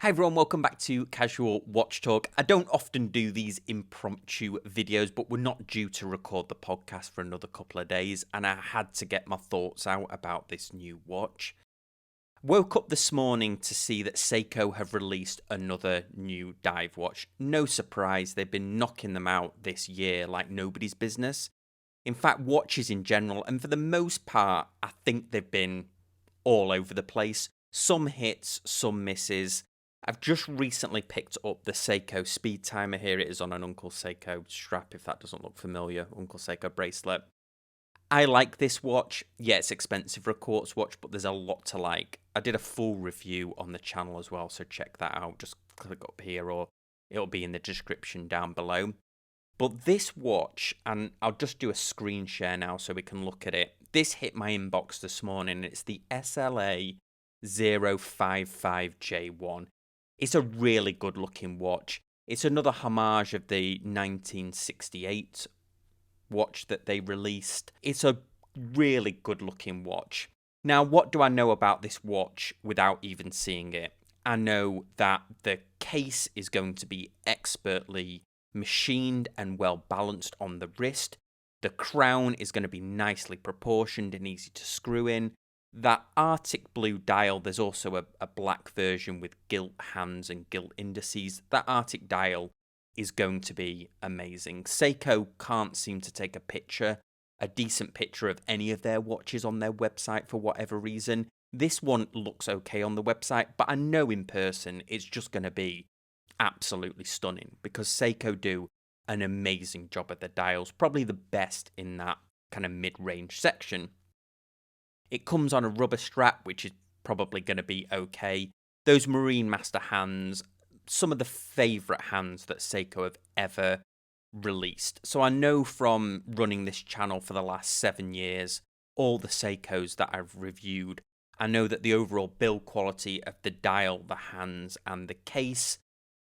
Hi everyone, welcome back to Casual Watch Talk. I don't often do these impromptu videos, but we're not due to record the podcast for another couple of days, and I had to get my thoughts out about this new watch. Woke up this morning to see that Seiko have released another new dive watch. No surprise, they've been knocking them out this year like nobody's business. In fact, watches in general, and for the most part, I think they've been all over the place. Some hits, some misses. I've just recently picked up the Seiko speed timer. Here it is on an Uncle Seiko strap, if that doesn't look familiar. Uncle Seiko bracelet. I like this watch. Yeah, it's expensive for a quartz watch, but there's a lot to like. I did a full review on the channel as well, so check that out. Just click up here or it'll be in the description down below. But this watch, and I'll just do a screen share now so we can look at it. This hit my inbox this morning. It's the SLA055J1. It's a really good looking watch. It's another homage of the 1968 watch that they released. It's a really good looking watch. Now, what do I know about this watch without even seeing it? I know that the case is going to be expertly machined and well balanced on the wrist. The crown is going to be nicely proportioned and easy to screw in. That Arctic blue dial, there's also a black version with gilt hands and gilt indices. That Arctic dial is going to be amazing. Seiko can't seem to take a decent picture of any of their watches on their website for whatever reason. This one looks okay on the website, but I know in person it's just going to be absolutely stunning because Seiko do an amazing job at the dials, probably the best in that kind of mid-range section. It comes on a rubber strap, which is probably going to be okay. Those Marine Master hands, some of the favourite hands that Seiko have ever released. So I know from running this channel for the last 7 years, all the Seikos that I've reviewed, I know that the overall build quality of the dial, the hands, and the case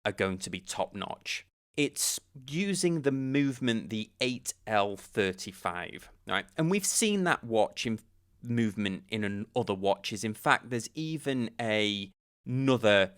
are going to be top notch. It's using the movement, the 8L35, right? And we've seen that watch in movement in other watches. In fact, there's even another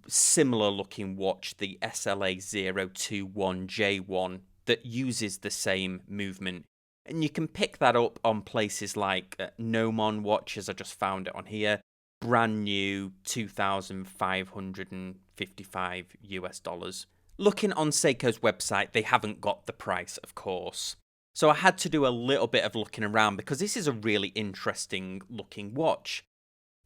similar looking watch, the SLA057J1, that uses the same movement. And you can pick that up on places like Nomon watches. I just found it on here. Brand new, $2,555. Looking on Seiko's website, they haven't got the price, of course. So I had to do a little bit of looking around because this is a really interesting looking watch.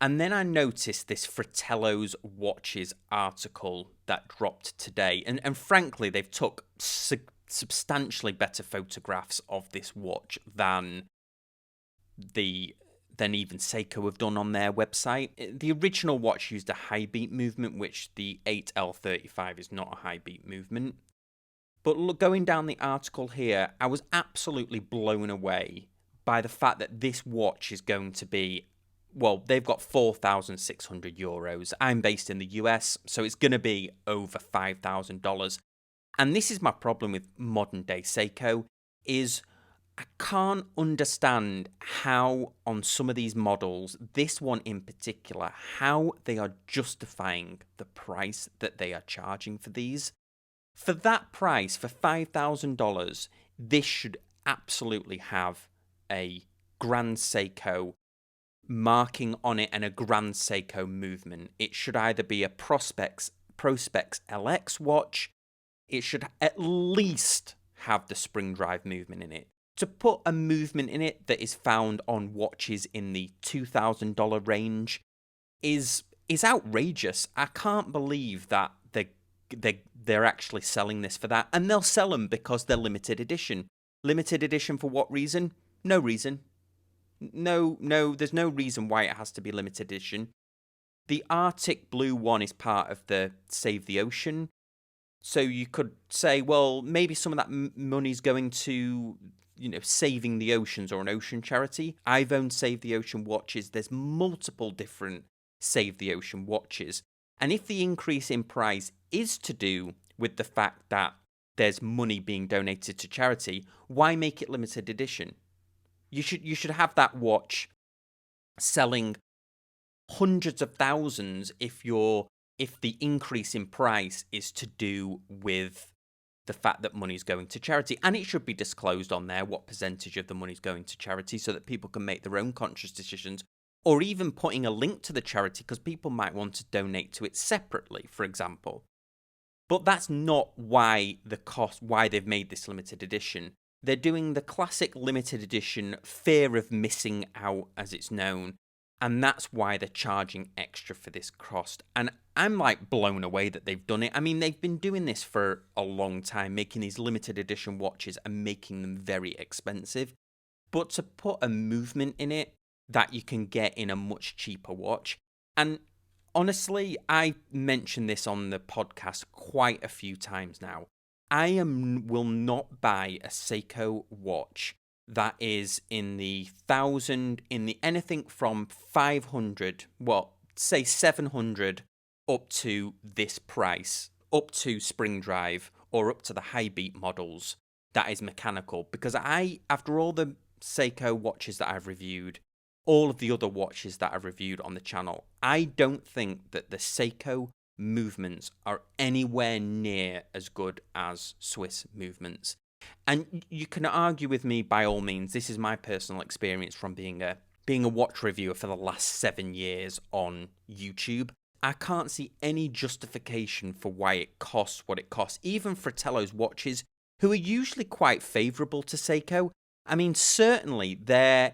And then I noticed this Fratello's Watches article that dropped today. And frankly, they've took substantially better photographs of this watch than even Seiko have done on their website. The original watch used a high beat movement, which the 8L35 is not a high beat movement. But look, going down the article here, I was absolutely blown away by the fact that this watch is going to be, well, they've got €4,600. I'm based in the US, so it's going to be over $5,000. And this is my problem with modern day Seiko, is I can't understand how on some of these models, this one in particular, how they are justifying the price that they are charging for these. For that price, for $5,000, this should absolutely have a Grand Seiko marking on it and a Grand Seiko movement. It should either be a Prospex LX watch. It should at least have the spring drive movement in it. To put a movement in it that is found on watches in the $2,000 range is outrageous. I can't believe that they're actually selling this for that. And they'll sell them because they're limited edition. Limited edition for what reason? No reason. No, there's no reason why it has to be limited edition. The Arctic blue one is part of the Save the Ocean. So you could say, well, maybe some of that money's going to, saving the oceans or an ocean charity. I've owned Save the Ocean watches. There's multiple different Save the Ocean watches. And if the increase in price is to do with the fact that there's money being donated to charity, why make it limited edition? You should have that watch selling hundreds of thousands if you're if the increase in price is to do with the fact that money's going to charity. And it should be disclosed on there what percentage of the money's going to charity so that people can make their own conscious decisions, or even putting a link to the charity because people might want to donate to it separately, for example. But that's not why they've made this limited edition. They're doing the classic limited edition fear of missing out, as it's known, and that's why they're charging extra for this cost. And I'm like blown away that they've done it. I mean, they've been doing this for a long time, making these limited edition watches and making them very expensive. But to put a movement in it that you can get in a much cheaper watch, and honestly, I mentioned this on the podcast quite a few times now. Will not buy a Seiko watch that is in the anything from 500, say 700 up to this price, up to spring drive or up to the high beat models that is mechanical. Because after all the Seiko watches that I've reviewed, all of the other watches that I've reviewed on the channel, I don't think that the Seiko movements are anywhere near as good as Swiss movements. And you can argue with me by all means. This is my personal experience from being a watch reviewer for the last 7 years on YouTube. I can't see any justification for why it costs what it costs, even Fratello's watches, who are usually quite favourable to Seiko. I mean, certainly they're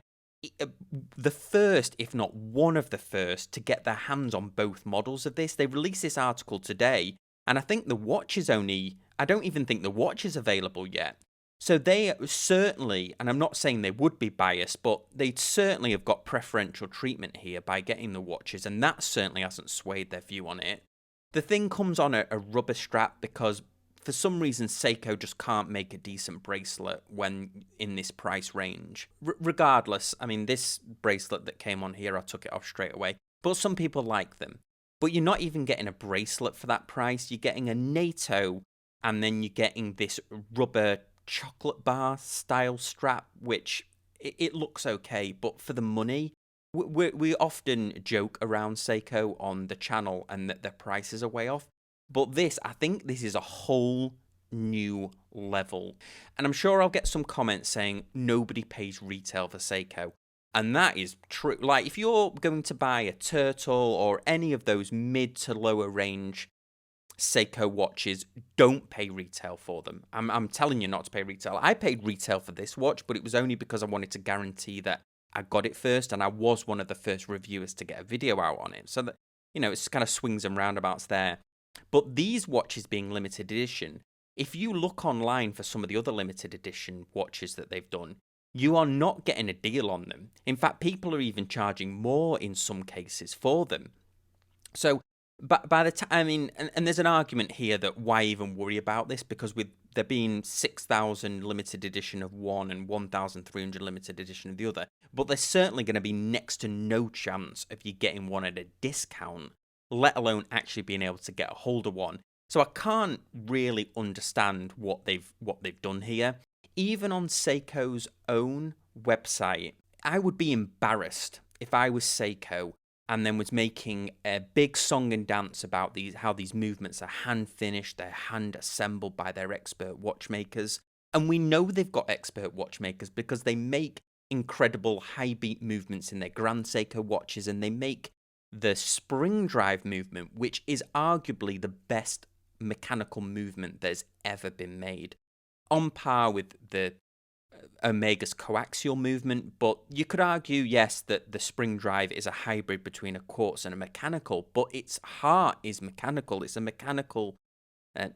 the first, if not one of the first, to get their hands on both models of this. They released this article today, and I think the watch is I don't even think the watch is available yet. So they certainly, and I'm not saying they would be biased, but they certainly have got preferential treatment here by getting the watches, and that certainly hasn't swayed their view on it. The thing comes on a rubber strap because for some reason, Seiko just can't make a decent bracelet when in this price range. Regardless, I mean, this bracelet that came on here, I took it off straight away. But some people like them. But you're not even getting a bracelet for that price. You're getting a NATO, and then you're getting this rubber chocolate bar style strap, which it looks okay. But for the money, we often joke around Seiko on the channel and that their prices are way off. But I think this is a whole new level. And I'm sure I'll get some comments saying nobody pays retail for Seiko. And that is true. Like, if you're going to buy a Turtle or any of those mid to lower range Seiko watches, don't pay retail for them. I'm telling you not to pay retail. I paid retail for this watch, but it was only because I wanted to guarantee that I got it first, and I was one of the first reviewers to get a video out on it. So that, it's kind of swings and roundabouts there. But these watches being limited edition, if you look online for some of the other limited edition watches that they've done, you are not getting a deal on them. In fact, people are even charging more in some cases for them. So by the time, I mean, and there's an argument here that why even worry about this, because with there being 6,000 limited edition of one and 1,300 limited edition of the other, but there's certainly going to be next to no chance of you getting one at a discount, let alone actually being able to get a hold of one. So I can't really understand what they've done here. Even on Seiko's own website, I would be embarrassed if I was Seiko and then was making a big song and dance about how these movements are hand finished, they're hand assembled by their expert watchmakers. And we know they've got expert watchmakers because they make incredible high beat movements in their Grand Seiko watches, and they make the spring drive movement, which is arguably the best mechanical movement that's ever been made, on par with the Omega's coaxial movement. But you could argue, yes, that the spring drive is a hybrid between a quartz and a mechanical, but its heart is mechanical. It's a mechanical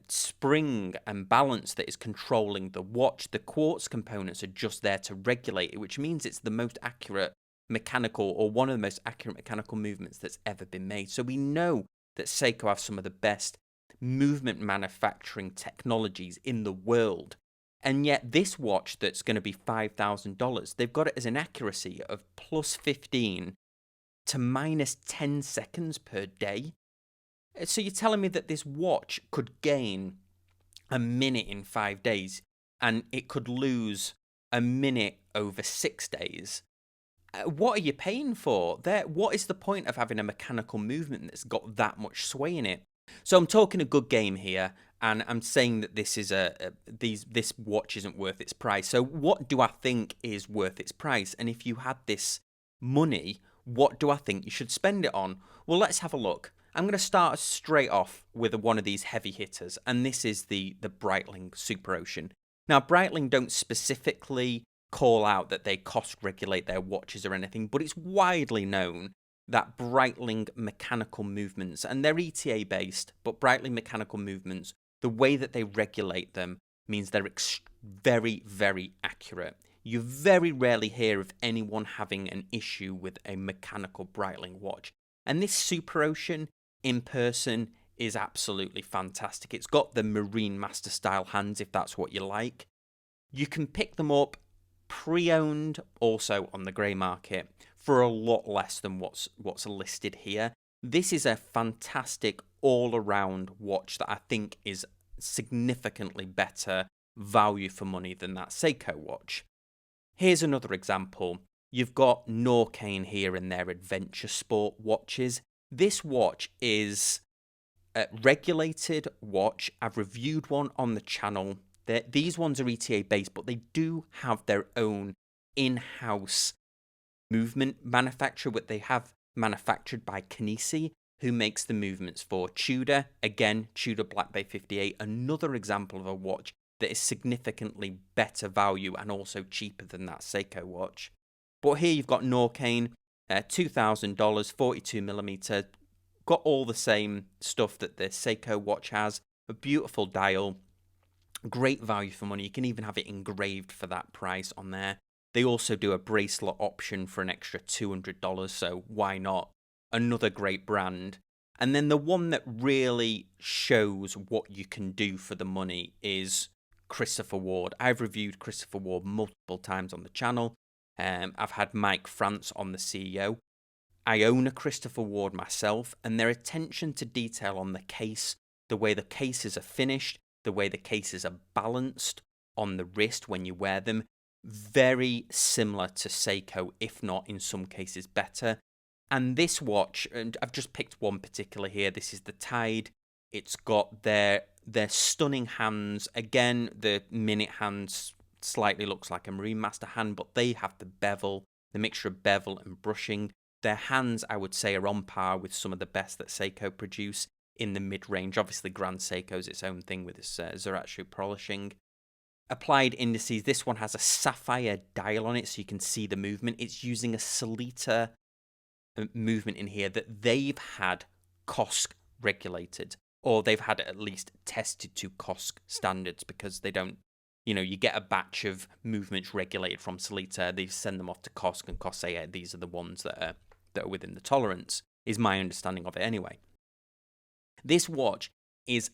spring and balance that is controlling the watch. The quartz components are just there to regulate it, which means it's the most accurate mechanical, or one of the most accurate mechanical movements that's ever been made. So we know that Seiko have some of the best movement manufacturing technologies in the world. And yet this watch that's going to be $5,000, they've got it as an accuracy of plus 15 to minus 10 seconds per day. So you're telling me that this watch could gain a minute in 5 days, and it could lose a minute over 6 days. What are you paying for? What is the point of having a mechanical movement that's got that much sway in it? So I'm talking a good game here, and I'm saying that this is this watch isn't worth its price. So what do I think is worth its price? And if you had this money, what do I think you should spend it on? Well, let's have a look. I'm going to start straight off with one of these heavy hitters, and this is the Breitling Super Ocean. Now, Breitling don't specifically call out that they cost regulate their watches or anything, but it's widely known that Breitling mechanical movements, and they're ETA based, but Breitling mechanical movements, the way that they regulate them means they're very, very accurate. You very rarely hear of anyone having an issue with a mechanical Breitling watch. And this Super Ocean in person is absolutely fantastic. It's got the Marine Master style hands, if that's what you like. You can pick them up pre-owned, also on the grey market, for a lot less than what's listed here. This is a fantastic all-around watch that I think is significantly better value for money than that Seiko watch. Here's another example. You've got Norqain here in their adventure sport watches. This watch is a regulated watch. I've reviewed one on the channel. These ones are ETA based, but they do have their own in-house movement manufacturer, what they have manufactured by Kinesi, who makes the movements for Tudor. Again, Tudor Black Bay 58, another example of a watch that is significantly better value and also cheaper than that Seiko watch. But here you've got Norqain, $2,000, 42mm, got all the same stuff that the Seiko watch has, a beautiful dial, great value for money. You can even have it engraved for that price on there. They also do a bracelet option for an extra $200, so why not? Another great brand. And then the one that really shows what you can do for the money is Christopher Ward. I've reviewed Christopher Ward multiple times on the channel. I've had Mike France on, the CEO. I own a Christopher Ward myself, and their attention to detail on the case, the way the cases are finished, the way the cases are balanced on the wrist when you wear them, very similar to Seiko, if not in some cases better. And this watch, and I've just picked one particular here, this is the Tide. It's got their stunning hands. Again, the minute hands slightly looks like a Marine Master hand, but they have the bevel, the mixture of bevel and brushing. Their hands, I would say, are on par with some of the best that Seiko produce in the mid-range. Obviously, Grand Seiko's its own thing with its Zaratsu polishing. Applied indices, this one has a sapphire dial on it, so you can see the movement. It's using a Sellita movement in here that they've had COSC regulated, or they've had it at least tested to COSC standards, because they don't, you get a batch of movements regulated from Sellita, they send them off to COSC, and COSC say, yeah, these are the ones that are within the tolerance, is my understanding of it anyway. This watch is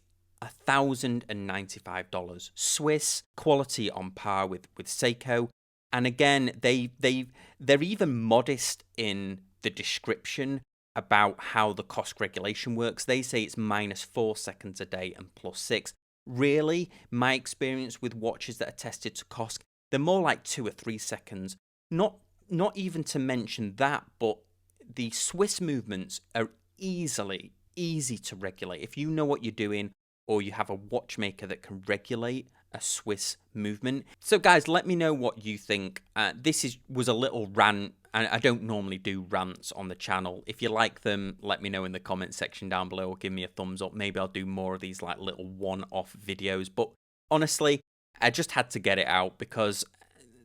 $1,095 Swiss, quality on par with Seiko, and again, they're even modest in the description about how the COSC regulation works. They say it's -4 seconds a day and +6. Really, my experience with watches that are tested to COSC, they're more like 2 or 3 seconds. Not even to mention that, but the Swiss movements are easy to regulate. If you know what you're doing, or you have a watchmaker that can regulate a Swiss movement. So guys, let me know what you think. This was a little rant, and I don't normally do rants on the channel. If you like them, let me know in the comment section down below, or give me a thumbs up. Maybe I'll do more of these like little one-off videos. But honestly, I just had to get it out, because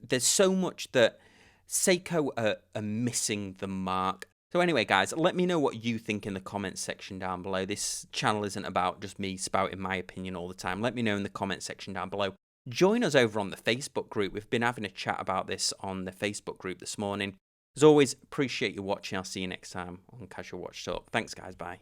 there's so much that Seiko are missing the mark. So anyway, guys, let me know what you think in the comments section down below. This channel isn't about just me spouting my opinion all the time. Let me know in the comment section down below. Join us over on the Facebook group. We've been having a chat about this on the Facebook group this morning. As always, appreciate you watching. I'll see you next time on Casual Watch Talk. Thanks, guys. Bye.